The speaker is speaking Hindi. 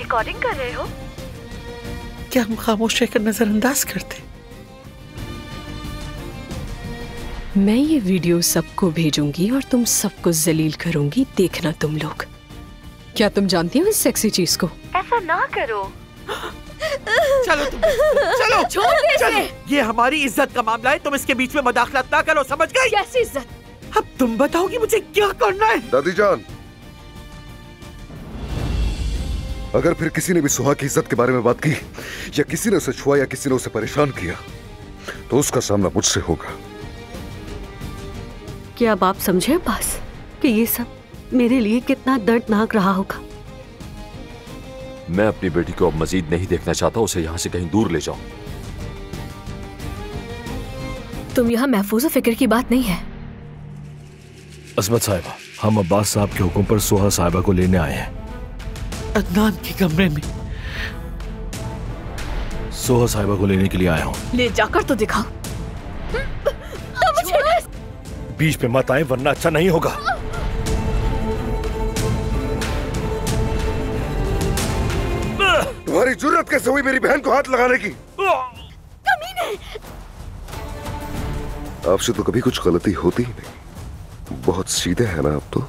रिकॉर्डिंग कर रहे हो? क्या हम खामोश रहकर नजरअंदाज करते? मैं ये वीडियो सबको भेजूंगी और तुम सबको जलील करूंगी, देखना तुम लोग। क्या तुम जानती हो इस सेक्सी चीज को? ऐसा ना करो। चलो तुम, चलो छोड़ दे इसे। ये हमारी इज्जत का मामला है, तुम इसके बीच में मदाखलत ना करो, समझ गई? कैसी इज्जत? अब तुम बताओगी मुझे क्या करना है? दादी जान, अगर फिर किसी ने भी सुहा की इज्जत के बारे में बात की या किसी ने उसे छुआ या किसी ने उसे परेशान किया तो उसका सामना मुझसे होगा। क्या अब आप समझे अब्बास कि ये सब मेरे लिए कितना दर्दनाक रहा होगा? मैं अपनी बेटी को अब मजीद नहीं देखना चाहता, उसे यहाँ से कहीं दूर ले जाओ। तुम यहाँ महफूज फिक्र की बात नहीं है। अजमत साहिबा, हम अब्बास साहब के हुक्म पर सुहा साहिबा को लेने आए हैं। अदनान के कमरे में सुहा साहिबा को लेने के लिए आया हूँ। ले जाकर तो दिखाओ। बीच में मत आए वरना अच्छा नहीं होगा। तुम्हारी जुर्रत कैसे हुई मेरी बहन को हाथ लगाने की? कमीने! आपसे तो कभी कुछ गलती होती ही नहीं। बहुत सीधे हैं ना आप तो।